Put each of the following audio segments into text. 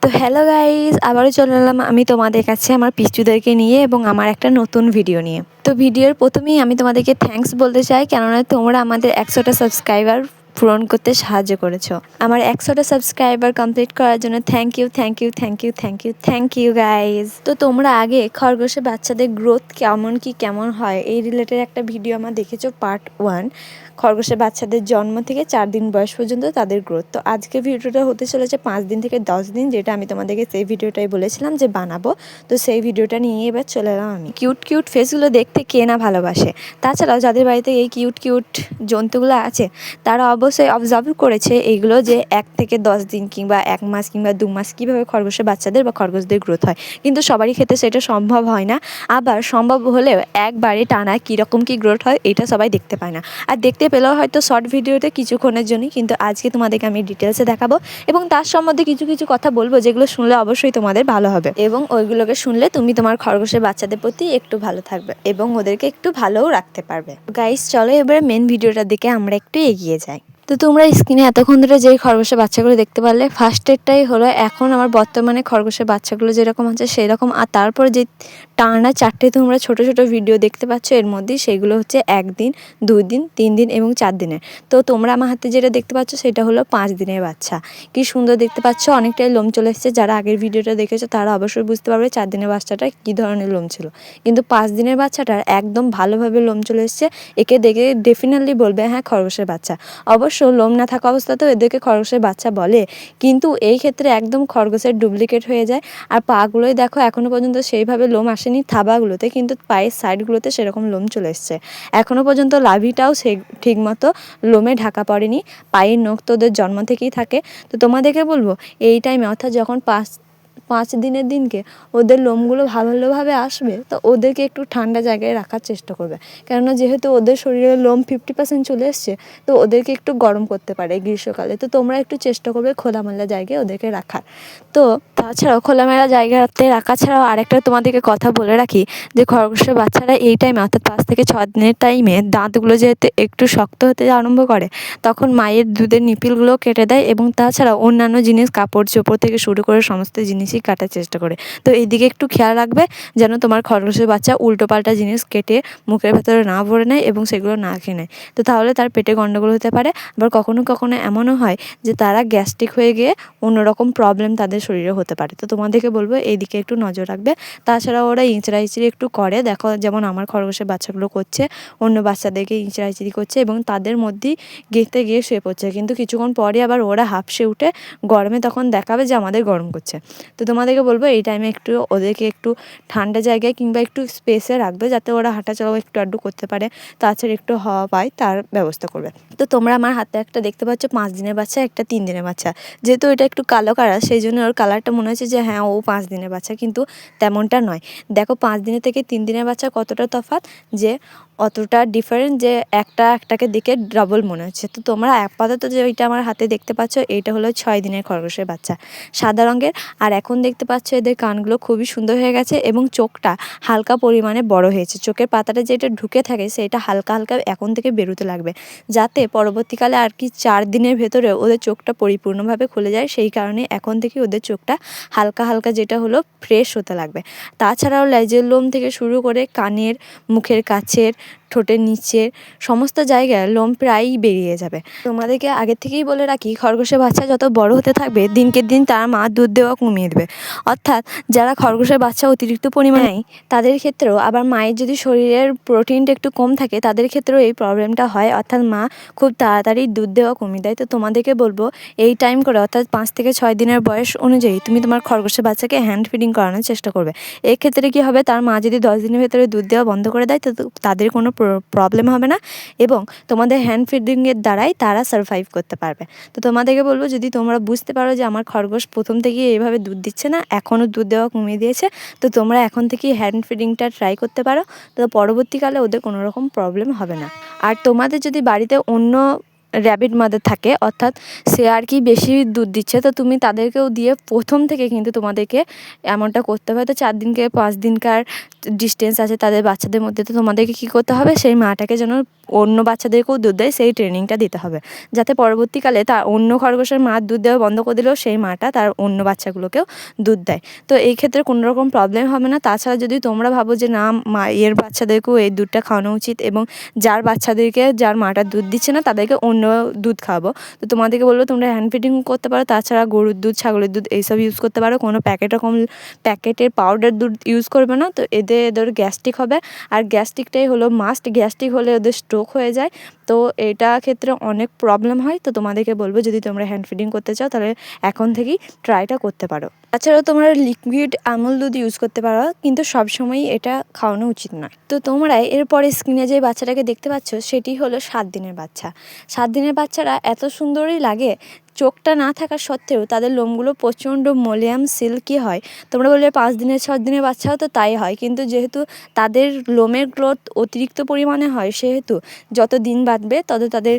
তো hello guys, আবারও চলে এলাম আমি তোমাদের কাছে আমার পিচুদেরকে নিয়ে এবং আমার একটা নতুন ভিডিও নিয়ে। তো ভিডিওর প্রথমেই আমি তোমাদেরকে থ্যাঙ্কস বলতে চাই, কেননা তোমরা আমাদের 100টা সাবস্ক্রাইবার পূরণ করতে সাহায্য করেছো। আমার 100টা সাবস্ক্রাইবার কমপ্লিট করার জন্য thank you thank you thank you thank you thank you guys. তো তোমরা আগে খরগোশের বাচ্চাদের গ্রোথ কেমন হয় এই রিলেটেড একটা ভিডিও আমার দেখেছো, পার্ট 1, খরগোশের বাচ্চাদের জন্ম থেকে 4 দিন বয়স পর্যন্ত তাদের গ্রোথ। তো আজকে ভিডিওটা হতে চলেছে 5 দিন থেকে 10 দিন, যেটা আমি তোমাদেরকে সেই ভিডিওটাই বলেছিলাম যে বানাবো। তো সেই ভিডিওটা নিয়ে এবার চলে এলাম আমি। কিউট কিউট ফেসগুলো দেখতে কে না ভালোবাসে। তাছাড়াও যাদের বাড়িতে এই কিউট কিউট জন্তুগুলো আছে তারা অবশ্যই অবজার্ভ করেছে এইগুলো যে 1 থেকে 10 দিন কিংবা 1 মাস কিংবা 2 মাস কীভাবে খরগোশের বাচ্চাদের বা খরগোশদের গ্রোথ হয়, কিন্তু সবারই ক্ষেত্রে সেটা সম্ভব হয় না। আবার সম্ভব হলেও একবারে টানা কীরকম কী গ্রোথ হয় এটা সবাই দেখতে পায় না, আর দেখতে পেলেও হয়তো শর্ট ভিডিওতে কিছুক্ষণের জন্যই। কিন্তু আজকে তোমাদেরকে আমি ডিটেলসে দেখাবো এবং তার সম্বন্ধে কিছু কিছু কথা বলবো যেগুলো শুনলে অবশ্যই তোমাদের ভালো হবে, এবং ওইগুলোকে শুনলে তুমি তোমার খরগোশের বাচ্চাদের প্রতি একটু ভালো থাকবে এবং ওদেরকে একটু ভালোও রাখতে পারবে। গাইস চলো এবারে মেন ভিডিওটার দিকে আমরা একটু এগিয়ে যাই। তো তোমরা স্ক্রিনে এতক্ষণ ধরে যেই খরগোশের বাচ্চাগুলো দেখতে পারলে, ফার্স্টেরটাই হলো এখন আমার বর্তমানে খরগোশের বাচ্চাগুলো যেরকম আছে সেই রকম, আর তারপর যে টানা 4টে তোমরা ছোট ছোট ভিডিও দেখতে পাচ্ছ এর মধ্যেই, সেগুলো হচ্ছে 1 দিন, 2 দিন, 3 দিন এবং 4 দিনের। তো তোমরা আমার হাতে যেটা দেখতে পাচ্ছ সেটা হলো 5 দিনের বাচ্চা। কি সুন্দর দেখতে পাচ্ছ, অনেকটাই লোম চলে এসেছে। যারা আগের ভিডিওটা দেখেছো তারা অবশ্যই বুঝতে পারবে 4 দিনের বাচ্চাটা কী ধরনের লোম ছিল, কিন্তু 5 দিনের বাচ্চাটার একদম ভালোভাবে লোম চলে এসেছে। একে দেখে ডেফিনেটলি বলবে হ্যাঁ খরগোশের বাচ্চা। অবশ্য লোম না থাকা অবস্থাতেও এদেরকে খরগোশের বাচ্চা বলে, কিন্তু এই ক্ষেত্রে একদম খরগোশের ডুপ্লিকেট হয়ে যায়। আর পাগুলোই দেখো এখনও পর্যন্ত সেইভাবে লোম আসেনি থাবাগুলোতে, কিন্তু পায়ের সাইডগুলোতে সেরকম লোম চলে এসছে। এখনও পর্যন্ত লাভিটাও সে ঠিকমতো লোমে ঢাকা পড়েনি। পায়ের নখ তো ওদের জন্ম থেকেই থাকে। তো তোমাদেরকে বলবো এই টাইমে, অর্থাৎ যখন 5 দিনের দিনকে ওদের লোমগুলো ভালোভাবে আসবে, তো ওদেরকে একটু ঠান্ডা জায়গায় রাখার চেষ্টা করবে, কেননা যেহেতু ওদের শরীরে লোম 50% চলে এসছে, তো ওদেরকে একটু গরম করতে পারে গ্রীষ্মকালে। তো তোমরা একটু চেষ্টা করবে খোলামেলা জায়গায় ওদেরকে রাখার। তো তাছাড়াও খোলামেলা জায়গাতে রাখা ছাড়াও আরেকটা তোমাদেরকে কথা বলে রাখি, যে খরগোশের বাচ্চারা এই টাইমে অর্থাৎ 5 থেকে 6 দিনের টাইমে দাঁতগুলো যেহেতু একটু শক্ত হতে আরম্ভ করে, তখন মায়ের দুধের নিপিলগুলো কেটে দেয় এবং তাছাড়া অন্যান্য জিনিস কাপড় চোপড় থেকে শুরু করে সমস্ত জিনিসই কাটার চেষ্টা করে। তো এইদিকে একটু খেয়াল রাখবে যেন তোমার খরগোশের বাচ্চা উল্টোপাল্টা জিনিস কেটে মুখের ভেতরে না ভরে নেয় এবং সেগুলো না খেয়ে নেয়। তো তাহলে তার পেটে গন্ডগোল হতে পারে। আবার কখনো কখনো এমনও হয় যে তারা গ্যাস্ট্রিক হয়ে গিয়ে অন্যরকম প্রবলেম তাদের শরীরে হতে পারে। তো তোমাদেরকে বলবো এই দিকে একটু নজর রাখবে। তাছাড়া ওরা ইঁচড়াইচিড়ি একটু করে, দেখো যেমন আমার খরগোশের বাচ্চাগুলো করছে, অন্য বাচ্চাদেরকে ইঁচড়াইচিড়ি করছে এবং তাদের মধ্যেই গেঁথে গিয়ে শুয়ে পড়ছে, কিন্তু কিছুক্ষণ পরে আবার ওরা হাঁফসে উঠে গরমে তখন দেখাবে যে আমাদের গরম করছে। তো তোমাদেরকে বলবো এই টাইমে একটু ওদেরকে একটু ঠান্ডা জায়গায় কিংবা একটু স্পেসে রাখবে, যাতে ওরা হাঁটাচলাও একটু আধটু করতে পারে, তাছাড়া একটু হাওয়া পায় তার ব্যবস্থা করবে। তো তোমরা আমার হাতে একটা দেখতে পাচ্ছ 5 দিনের বাচ্চা, একটা 3 দিনের বাচ্চা। যেহেতু এটা একটু কালো কালার, সেই জন্য ওর কালারটা মনে হচ্ছে যে হ্যাঁ ও 5 দিনের বাচ্চা, কিন্তু তেমনটা নয়। দেখো 5 দিনের থেকে 3 দিনের বাচ্চা কতটা তফাৎ, যে অতটা ডিফারেন্ট যে একটাকে দেখে ডবল মনে হচ্ছে। তো তোমরা আপাতত যে ওইটা আমার হাতে দেখতে পাচ্ছ এইটা হলো 6 দিনের খরগোশের বাচ্চা, সাদা রঙের। আর এখন দেখতে পাচ্ছ এদের কানগুলো খুবই সুন্দর হয়ে গেছে এবং চোখটা হালকা পরিমাণে বড় হয়েছে। চোখের পাতাটা যেটা ঢুকে থাকে সেটা হালকা হালকা এখন থেকে বেরোতে লাগবে, যাতে পরবর্তীকালে আর কি 4 দিনের ভেতরে ওদের চোখটা পরিপূর্ণভাবে খুলে যায়। সেই কারণে এখন থেকে ওদের চোখটা হালকা হালকা যেটা হলো ফ্রেশ হতে লাগবে। তাছাড়াও লেজের লোম থেকে শুরু করে কানের, মুখের কাছের, ঠোঁটের নিচের সমস্ত জায়গায় লোম প্রায়ই বেরিয়ে যাবে। তোমাদেরকে আগের থেকেই বলে রাখি, খরগোশের বাচ্চা যত বড় হতে থাকবে দিনকে দিন তার মা দুধ দেওয়া কমিয়ে দেবে। অর্থাৎ যারা খরগোশের বাচ্চা অতিরিক্ত পরিমাণে নেয় তাদের ক্ষেত্রেও, আবার মায়ের যদি শরীরের প্রোটিনটা একটু কম থাকে তাদের ক্ষেত্রেও এই প্রবলেমটা হয়, অর্থাৎ মা খুব তাড়াতাড়ি দুধ দেওয়া কমিয়ে দেয়। তো তোমাদেরকে বলবো এই টাইম করে, অর্থাৎ 5 থেকে 6 দিনের বয়স অনুযায়ী তুমি তোমার খরগোশের বাচ্চাকে হ্যান্ড ফিডিং করানোর চেষ্টা করবে। এক্ষেত্রে কী হবে, তার মা যদি 10 দিনের ভেতরে দুধ দেওয়া বন্ধ করে দেয় তো তাদের কোনো প্রবলেম হবে না এবং তোমাদের হ্যান্ড ফিডিংয়ের দ্বারাই তারা সারভাইভ করতে পারবে। তো তোমাদেরকে বলবো, যদি তোমরা বুঝতে পারো যে আমার খরগোশ প্রথম থেকেই এইভাবে দুধ দিচ্ছে না, এখনও দুধ দেওয়া কমিয়ে দিয়েছে, তো তোমরা এখন থেকেই হ্যান্ড ফিডিংটা ট্রাই করতে পারো। তো পরবর্তীকালে ওদের কোনো রকম প্রবলেম হবে না। আর তোমাদের যদি বাড়িতে অন্য র্যাবিট মাদার থাকে, অর্থাৎ সে আর কি বেশি দুধ দিচ্ছে, তো তুমি তাদেরকেও দিয়ে প্রথম থেকে কিন্তু তোমাদেরকে এমনটা করতে হবে। তো 4 দিনকে 5 দিনকার ডিস্টেন্স আছে তাদের বাচ্চাদের মধ্যে, তো তোমাদেরকে কী করতে হবে, সেই মাটাকে যেন অন্য বাচ্চাদেরকেও দুধ দেয় সেই ট্রেনিংটা দিতে হবে, যাতে পরবর্তীকালে তার অন্য খরগোশের মা দুধ দেওয়া বন্ধ করে দিলেও সেই মাটা তার অন্য বাচ্চাগুলোকেও দুধ দেয়। তো এই ক্ষেত্রে কোনো রকম প্রবলেম হবে না। তাছাড়া যদি তোমরা ভাবো যে না এর বাচ্চাদেরকেও এই দুধটা খাওয়ানো উচিত এবং যার বাচ্চাদেরকে যার মাটা দুধ দিচ্ছে না তাদেরকে অন্য দুধ খাওয়াবো, তো তোমাদেরকে বলবো তোমরা হ্যান্ড ফিডিং করতে পারো। তাছাড়া গরুর দুধ, ছাগলের দুধ এইসব ইউজ করতে পারো, কোনো প্যাকেটের পাউডার দুধ ইউজ করবে না। তো এদের গ্যাস্ট্রিক হবে, আর গ্যাস্ট্রিকটাই হলো মাস্ট, গ্যাস্ট্রিক হলে ওদের স্ট্রোক হয়ে যায়, তো এটা ক্ষেত্রে অনেক প্রবলেম হয়। তো তোমাদেরকে বলবো যদি তোমরা হ্যান্ড ফিডিং করতে চাও তাহলে এখন থেকেই ট্রাইটা করতে পারো। তাছাড়াও তোমরা লিকুইড আমুল দুধ ইউজ করতে পারো, কিন্তু সবসময়ই এটা খাওয়ানো উচিত নয়। তো তোমরা এরপরে স্ক্রিনে যে বাচ্চাটাকে দেখতে পাচ্ছ সেটি হলো 7 দিনের বাচ্চা। 7 দিনের বাচ্চারা এত সুন্দরই লাগে, চোখটা না থাকা সত্ত্বেও তাদের লোমগুলো প্রচণ্ড মোলায়েম সিল্কি হয়। তোমরা বললে 5 দিনের 6 দিনের বাচ্চাও তো তাই হয়, কিন্তু যেহেতু তাদের লোমের গ্রোথ অতিরিক্ত পরিমাণে হয়, সেহেতু যত দিন বাড়বে তত তাদের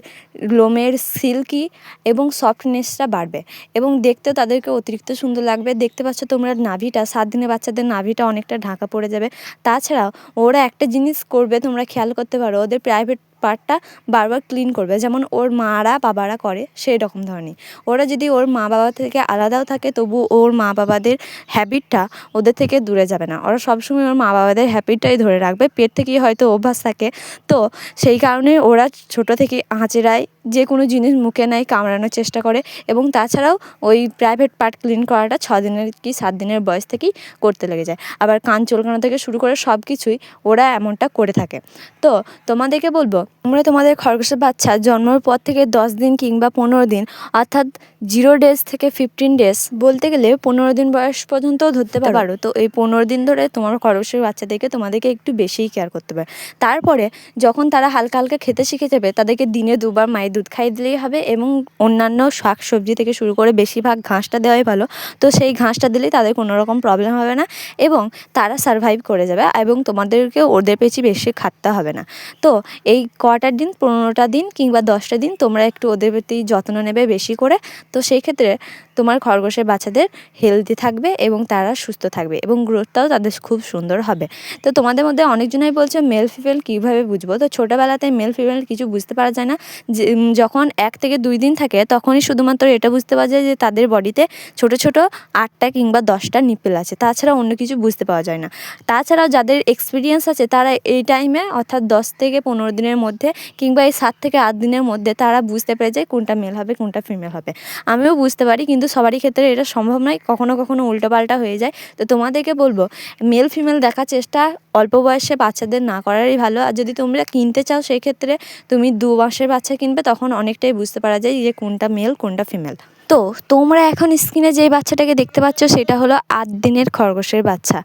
লোমের সিল্কি এবং সফটনেসটা বাড়বে এবং দেখতেও তাদেরকে অতিরিক্ত সুন্দর লাগবে। দেখতে পাচ্ছ তোমরা নাভিটা, 7 দিনের বাচ্চাদের নাভিটা অনেকটা ঢাকা পড়ে যাবে। তাছাড়াও ওরা একটা জিনিস করবে, তোমরা খেয়াল করতে পারো, ওদের প্রাইভেট পার্টটা বারবার ক্লিন করবে, যেমন ওর মারা বাবারা করে সেই রকম ধরনের। ওরা যদি ওর মা বাবা থেকে আলাদাও থাকে তবু ওর মা বাবাদের হ্যাবিটটা ওদের থেকে দূরে যাবে না, ওরা সবসময় ওর মা বাবাদের হ্যাবিটটাই ধরে রাখবে। পেট থেকেই হয়তো অভ্যাস থাকে, তো সেই কারণে ওরা ছোটো থেকে আঁচড়ায় যে কোনো জিনিস মুখে নেয়, কামড়ানোর চেষ্টা করে। এবং তাছাড়াও ওই প্রাইভেট পার্ট ক্লিন করাটা 6 দিনের কি 7 দিনের বয়স থেকেই করতে লেগে যায়। আবার কান চুলকানো থেকে শুরু করে সব কিছুই ওরা এমনটা করে থাকে। তো তোমাদেরকে বলবো তোমরা তোমাদের খরগোশের বাচ্চা জন্মের পর থেকে 10 দিন কিংবা 15 দিন, অর্থাৎ 0 ডেজ থেকে 15 ডেজ, বলতে গেলে 15 দিন বয়স পর্যন্তও ধরতে পারো। তো এই 15 দিন ধরে তোমার খরগোশের বাচ্চাদেরকে তোমাদেরকে একটু বেশিই কেয়ার করতে হবে। তারপরে যখন তারা হালকা হালকা খেতে শিখে যাবে তাদেরকে দিনে 2 বার মায়ের দুধ খাইয়ে দিলেই হবে, এবং অন্যান্য শাক সবজি থেকে শুরু করে বেশিরভাগ ঘাসটা দেওয়াই ভালো। তো সেই ঘাসটা দিলেই তাদের কোনো রকম প্রবলেম হবে না এবং তারা সারভাইভ করে যাবে, এবং তোমাদেরকেও ওদের পেছনে বেশি খাটতে হবে না। তো এই কটা দিন, 15টা দিন কিংবা 10টা দিন তোমরা একটু ওদের প্রতি যত্ন নেবে বেশি করে। তো সেই ক্ষেত্রে তোমার খরগোশের বাচ্চাদের হেলদি থাকবে এবং তারা সুস্থ থাকবে এবং গ্রোথটাও তাদের খুব সুন্দর হবে। তো তোমাদের মধ্যে অনেকজনাই বলছে মেল ফিমেল কীভাবে বুঝবো। তো ছোটোবেলাতে মেল ফিমেল কিছু বুঝতে পারা যায় না, যে যখন 1 থেকে 2 দিন থাকে তখনই শুধুমাত্র এটা বুঝতে পারা যায় যে তাদের বডিতে ছোটো ছোটো 8টা কিংবা 10টা নিপেল আছে, তাছাড়া অন্য কিছু বুঝতে পাওয়া যায় না। তাছাড়াও যাদের এক্সপিরিয়েন্স আছে তারা এই টাইমে, অর্থাৎ 10 থেকে 15 দিনের মধ্যে কিংবা এই 7 থেকে 8 দিনের মধ্যে তারা বুঝতে পেরে যায় কোনটা মেল হবে কোনটা ফিমেল হবে। আমিও বুঝতে পারি, কিন্তু সবারই ক্ষেত্রে এটা সম্ভব নয়, কখনো কখনো উল্টোপাল্টা হয়ে যায়। তো তোমাদেরকে বলবো মেল ফিমেল দেখার চেষ্টা অল্প বয়সে বাচ্চাদের না করারই ভালো। আর যদি তোমরা কিনতে চাও সেই ক্ষেত্রে তুমি 2 মাসের বাচ্চা কিনবে, তখন অনেকটাই বুঝতে পারা যায় যে কোনটা মেল কোনটা ফিমেল। তো তোমরা এখন স্ক্রিনে যেই বাচ্চাটাকে দেখতে পাচ্ছ সেটা হলো 8 দিনের খরগোশের বাচ্চা।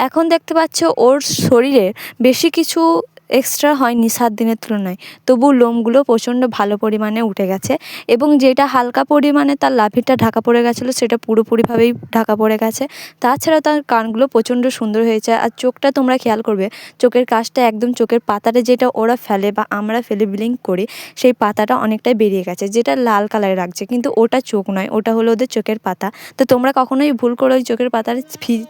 এখন দেখতে পাচ্ছ ওর শরীরে বেশি কিছু এক্সট্রা হয়নি 7 দিনের তুলনায়, তবু লোমগুলো প্রচণ্ড ভালো পরিমাণে উঠে গেছে, এবং যেটা হালকা পরিমাণে তার লাভিটা ঢাকা পড়ে গেছিলো সেটা পুরোপুরিভাবেই ঢাকা পড়ে গেছে। তাছাড়া তার কানগুলো প্রচণ্ড সুন্দর হয়েছে। আর চোখটা তোমরা খেয়াল করবে, চোখের কাছটা একদম চোখের পাতাটা যেটা ওরা ফেলে বা আমরা ফেলে ব্লিঙ্ক করি, সেই পাতাটা অনেকটাই বেরিয়ে গেছে, যেটা লাল কালারে লাগছে, কিন্তু ওটা চোখ নয়, ওটা হলো ওদের চোখের পাতা। তো তোমরা কখনোই ভুল করে ওই চোখের পাতার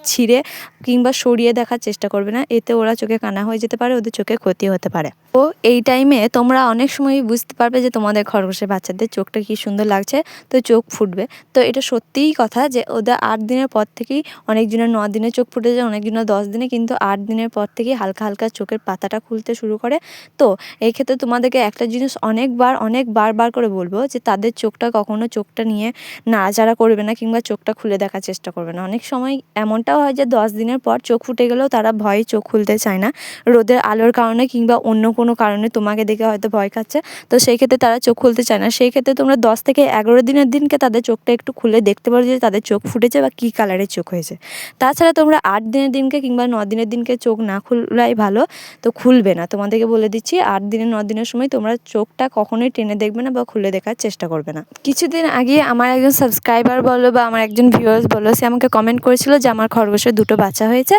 ছিঁড়ে কিংবা সরিয়ে দেখার চেষ্টা করবে না, এতে ওরা চোখে কানা হয়ে যেতে পারে, ওদের চোখে ক্ষতি হতে পারে। তো এই টাইমে তোমরা অনেক সময়ই বুঝতে পারবে যে তোমাদের খরগোশের বাচ্চাদের চোখটা কি সুন্দর লাগছে, তো চোখ ফুটবে। তো এটা সত্যিই কথা যে ওদের 8 দিনের পর থেকেই, অনেকজনের 9 দিনে চোখ ফুটে যায়, অনেকজনের 10 দিনে, কিন্তু 8 দিনের পর থেকেই হালকা হালকা চোখের পাতাটা খুলতে শুরু করে। তো এই ক্ষেত্রে তোমাদেরকে একটা জিনিস অনেক বারবার করে বলবো যে তাদের কখনো চোখটা নিয়ে নাড়াচাড়া করবে না কিংবা চোখটা খুলে দেখার চেষ্টা করবে না। অনেক সময় এমনটাও হয় যে 10 দিনের পর চোখ ফুটে গেলেও তারা ভয়ে চোখ খুলতে চায় না, রোদের আলোর কারণে কিংবা অন্য কোনো কারণে তোমাকে দেখে হয়তো ভয় খাচ্ছে, তো সেই ক্ষেত্রে তারা চোখ খুলতে চায় না। সেই ক্ষেত্রে তোমরা 10 থেকে 11 দিনের দিনকে তাদের চোখটা একটু খুলে দেখতে পারো যে তাদের চোখ ফুটেছে বা কী কালারের চোখ হয়েছে। তাছাড়া তোমরা 8 দিনের দিনকে কিংবা 9 দিনের দিনকে চোখ না খুলাই ভালো, তো খুলবে না। তোমাদেরকে বলে দিচ্ছি 8 দিনের 9 দিনের সময় তোমরা চোখটা কখনোই টেনে দেখবে না বা খুলে দেখার চেষ্টা করবে না। কিছুদিন আগে আমার একজন সাবস্ক্রাইবার বলো বা আমার একজন ভিউয়ার্স বলো, সে আমাকে কমেন্ট করেছিল যে আমার খরগোশের 2টো বাচ্চা হয়েছে,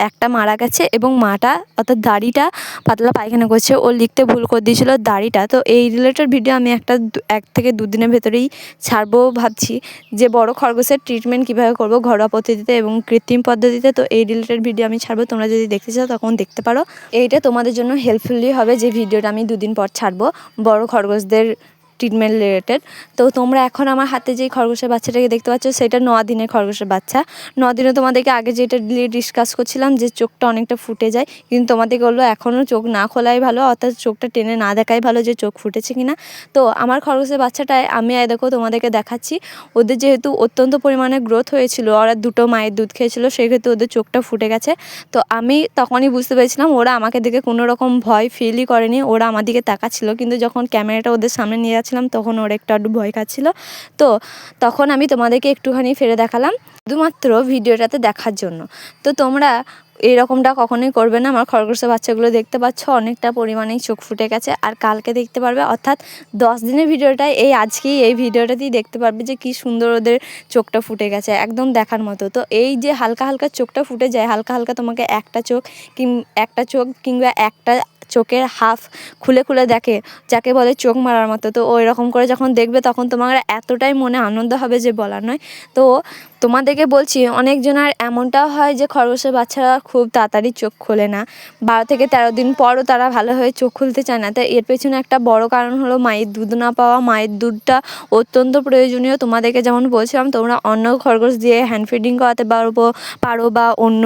একটা মারা গেছে এবং মাটা, অর্থাৎ দাড়িটা পাতলা পায়খানা করছে, ও লিখতে ভুল করে দিয়েছিল দাড়িটা। তো এই রিলেটেড ভিডিও আমি 1 থেকে 2 দিনের ভেতরেই ছাড়বো ভাবছি, যে বড় খরগোশের ট্রিটমেন্ট কীভাবে করবো ঘরোয়া পদ্ধতিতে এবং কৃত্রিম পদ্ধতিতে। তো এই রিলেটেড ভিডিও আমি ছাড়বো, তোমরা যদি দেখতে চাও তখন দেখতে পারো। এইটা তোমাদের জন্য হেল্পফুলি হবে যে ভিডিওটা আমি 2 দিন পর ছাড়বো বড় খরগোশদের ট্রিটমেন্ট রিলেটেড। তো তোমরা এখন আমার হাতে যেই খরগোশের বাচ্চাটাকে দেখতে পাচ্ছ সেটা 9 দিনের খরগোশের বাচ্চা। 9 দিনে তোমাদেরকে আগে যেটা নিয়ে ডিসকাস করছিলাম যে চোখটা অনেকটা ফুটে যায়, কিন্তু তোমাদেরকে বললো এখনও চোখ না খোলাই ভালো, অর্থাৎ চোখটা টেনে না দেখাই ভালো যে চোখ ফুটেছে কিনা। তো আমার খরগোশের বাচ্চাটায় আমি দেখো তোমাদেরকে দেখাচ্ছি, ওদের যেহেতু অত্যন্ত পরিমাণে গ্রোথ হয়েছিল, ওরা 2টো মায়ের দুধ খেয়েছিল, সেক্ষেত্রে ওদের চোখটা ফুটে গেছে। তো আমি তখনই বুঝতে পেরেছিলাম ওরা আমাকে দেখে কোনো রকম ভয় ফিলই করেনি, ওরা আমার দিকে তাকাচ্ছিল। কিন্তু যখন ক্যামেরাটা ওদের সামনে নিয়ে যাচ্ছিলাম তখন ওরা একটু আধটু ভয় খাচ্ছিল। তো তখন আমি তোমাদেরকে একটুখানি ফেরে দেখালাম শুধুমাত্র ভিডিওটাতে দেখার জন্য। তো তোমরা এরকমটা কখনোই করবে না। আমার খরগোশের বাচ্চাগুলো দেখতে পাচ্ছ অনেকটা পরিমাণেই চোখ ফুটে গেছে, আর কালকে দেখতে পারবে, অর্থাৎ 10 দিনের ভিডিওটাই আজকেই এই ভিডিওটাতেই দেখতে পারবে যে কি সুন্দর ওদের চোখটা ফুটে গেছে, একদম দেখার মতো। তো এই যে হালকা হালকা চোখটা ফুটে যায়, হালকা হালকা তোমাকে একটা চোখ কিংবা একটা চোখের হাফ খুলে খুলে দেখে, যাকে বলে চোখ মারার মতো। তো ওই রকম করে যখন দেখবে তখন তোমার এতটাই মনে আনন্দ হবে যে বলার নয়। তো তোমাদেরকে বলছি, অনেকজনের এমনটাও হয় যে খরগোশের বাচ্চারা খুব তাড়াতাড়ি চোখ খোলে না, 12 থেকে 13 দিন পরও তারা ভালোভাবে চোখ খুলতে চায় না। তো এর পেছনে একটা বড় কারণ হলো মায়ের দুধ না পাওয়া। মায়ের দুধটা অত্যন্ত প্রয়োজনীয়। তোমাদেরকে যেমন বলছিলাম, তোমরা অন্য খরগোশ দিয়ে হ্যান্ড ফিডিং করাতে পারো বা অন্য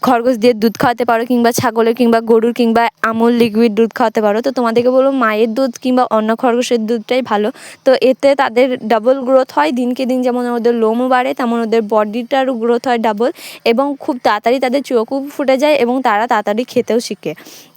খরগোশ দিয়ে দুধ খাওয়াতে পারো, কিংবা ছাগলের কিংবা গরুর কিংবা আমুল লিকুইড দুধ খাওয়াতে পারো। তো তোমাদেরকে বলবো মায়ের দুধ কিংবা অন্য খরগোশের দুধটাই ভালো। তো এতে তাদের ডাবল গ্রোথ হয়, দিনকে দিন যেমন ওদের লোমও বাড়ে তেমন ওদের বডিটারও গ্রোথ হয় ডাবল, এবং খুব তাড়াতাড়ি তাদের চোখও ফুটে যায় এবং তারা তাড়াতাড়ি খেতেও শিখে।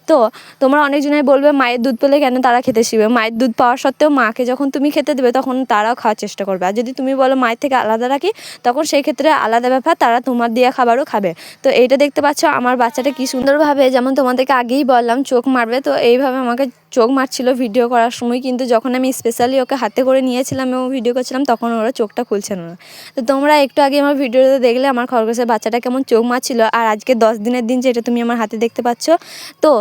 তো তোমরা অনেকজনাই বলবে মায়ের দুধ পেলে কেন তারা খেতে শিখবে। মায়ের দুধ পাওয়া সত্ত্বেও মাকে যখন তুমি খেতে দেবে তখন তারাও খাওয়ার চেষ্টা করবে। আর যদি তুমি বলো মায়ের থেকে আলাদা রাখি, তখন সেই ক্ষেত্রে আলাদা ব্যাপার, তারা তোমার দেওয়া খাবারও খাবে। তো এইটা দেখতে পাচ্ছ আমার বাচ্চাটা কি সুন্দরভাবে, যেমন তোমাদেরকে আগেই বললাম চোখ মারবে, তো এইভাবে আমাকে চোখ মারছিল ভিডিও করার সময়। কিন্তু যখন আমি স্পেশালি ওকে হাতে করে নিয়েছিলাম এবং ভিডিও করছিলাম তখন ওরা চোখটা খুলছিল না। তো তোমরা একটু আগে আমার ভিডিওতে দেখলে আমার খরগোশের বাচ্চাটা কেমন চোখ মারছিল। আর আজকে 10 দিনের দিন, যেটা তুমি আমার হাতে দেখতে পাচ্ছ, তো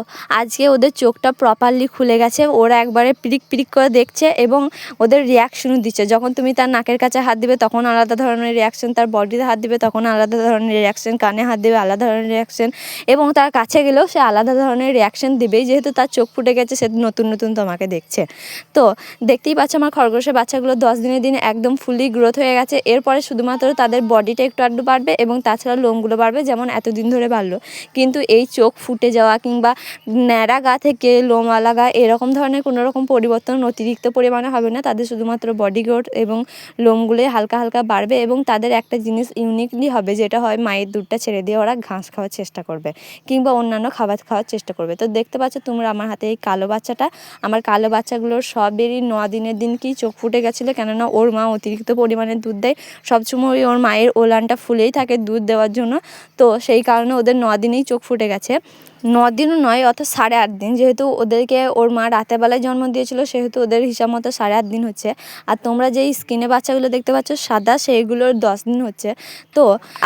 আজকে ওদের চোখটা প্রপারলি খুলে গেছে। ওরা একবারে পিরিক পিরিক করে দেখছে এবং ওদের রিয়াকশনও দিচ্ছে। যখন তুমি তার নাকের কাছে হাত দিবে তখন আলাদা ধরনের রিয়াকশন, তার বডিতে হাত দিবে তখন আলাদা ধরনের রিয়াকশন, কানে হাত দিবে আলাদা ধরনের রিয়াকশন, এবং তার কাছে গেলেও সে আলাদা ধরনের রিয়াকশন দিবেই, যেহেতু তার চোখ ফুটে গেছে, সে নতুন নতুন তোমাকে দেখছে। তো দেখতেই পাচ্ছ আমার খরগোশের বাচ্চাগুলো 10 দিনের দিন একদম ফুলি গ্রোথ হয়ে গেছে। এরপরে শুধুমাত্র তাদের বডিটা একটু আধটু বাড়বে এবং তাছাড়া লোমগুলো বাড়বে, যেমন এতদিন ধরে বাড়লো। কিন্তু এই চোখ ফুটে যাওয়া কিংবা ন্যাড়া গা থেকে লোমওয়ালা গা এরকম ধরনের কোনো রকম পরিবর্তন অতিরিক্ত পরিমাণে হবে না। তাদের শুধুমাত্র বডি গ্রোথ এবং লোমগুলোই হালকা হালকা বাড়বে, এবং তাদের একটা জিনিস ইউনিকলি হবে, যেটা হয় মায়ের দুধটা ছেড়ে দিয়ে ওরা ঘাস খাওয়ার চেষ্টা করবে কিংবা অন্যান্য খাবার খাওয়ার চেষ্টা করবে। তো দেখতে পাচ্ছ তোমরা আমার হাতে এই কালো বাচ্চাটা, আমার কালো বাচ্চাগুলোর সবেরই 9 দিনের দিন কি চোখ ফুটে গেছিলো, কেননা ওর মা অতিরিক্ত পরিমাণে দুধ দেয়। সবসময় ওর মায়ের ওলানটা ফুলেই থাকে দুধ দেওয়ার জন্য। তো সেই কারণে ওদের 9 দিনেই চোখ ফুটে গেছে। 9 দিনও নয়, অর্থাৎ 8.5 দিন। যেহেতু ওদেরকে ওর মা রাতের বেলায় জন্ম দিয়েছিল, সেহেতু ওদের হিসাব মতো 8.5 দিন হচ্ছে। আর তোমরা যেই স্কিনে বাচ্চাগুলো দেখতে পাচ্ছ সাদা, সেইগুলোর 10 দিন হচ্ছে। তো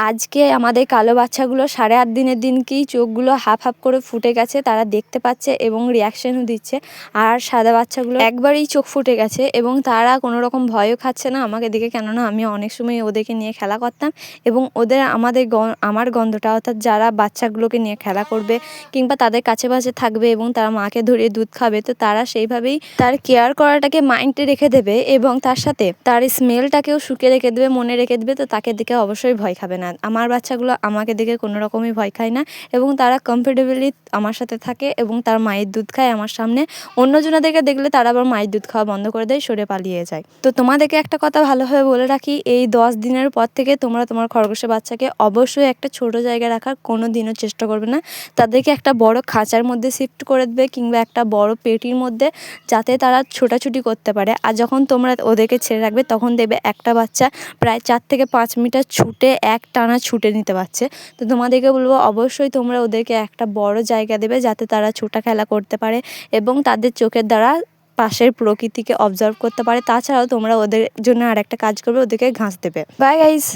আজকে আমাদের কালো বাচ্চাগুলো 8.5 দিনের দিনকেই চোখগুলো হাফ হাফ করে ফুটে গেছে, তারা দেখতে পাচ্ছে এবং রিয়াকশানও দিচ্ছে। আর সাদা বাচ্চাগুলো একবারেই চোখ ফুটে গেছে এবং তারা কোনো রকম ভয়ও খাচ্ছে না আমাকে দেখে, কেননা আমি অনেক সময় ওদেরকে নিয়ে খেলা করতাম এবং ওদের আমার গন্ধটা, অর্থাৎ যারা বাচ্চাগুলোকে নিয়ে খেলা করবে কিংবা তাদের কাছে পাশে থাকবে এবং তারা মাকে ধরিয়ে দুধ খাবে, তো তারা সেইভাবেই তার কেয়ার করাটাকে মাইন্ডে রেখে দেবে এবং তার সাথে তার স্মেলটাকেও শুকে রেখে দেবে, মনে রেখে দেবে। তো তাকে দেখে অবশ্যই ভয় খাবে না। আমার বাচ্চাগুলো আমাকে দেখে কোনো রকমই ভয় খায় না এবং তারা কমফোর্টেবলি আমার সাথে থাকে এবং তার মায়ের দুধ খায় আমার সামনে। অন্যজনাদেরকে দেখলে তারা আবার মায়ের দুধ খাওয়া বন্ধ করে দেয়, সরে পালিয়ে যায়। তো তোমাদেরকে একটা কথা ভালোভাবে বলে রাখি, এই 10 দিনের পর থেকে তোমরা তোমার খরগোশের বাচ্চাকে অবশ্যই একটা ছোট জায়গায় রাখার কোনো দিনও চেষ্টা করবে না। তাদেরকে একটা বড় খাঁচার মধ্যে শিফট করে দেবে কিংবা একটা বড় পেটির মধ্যে, যাতে তারা ছোটাছুটি করতে পারে। আর যখন তোমরা ওদেরকে ছেড়ে রাখবে তখন দেখবে একটা বাচ্চা প্রায় 4 থেকে 5 মিটার ছুটে টানা ছুটে নিতে পারছে। তো তোমাদেরকে বলবো অবশ্যই তোমরা ওদেরকে একটা বড় জায়গা দেবে, যাতে তারা ছোটা খেলা করতে পারে এবং তাদের চোখের দ্বারা পাশের প্রকৃতিকে অবজার্ভ করতে পারে। তাছাড়াও তোমরা ওদের জন্য আর একটা কাজ করবে, ওদেরকে ঘাস দেবে। Bye guys.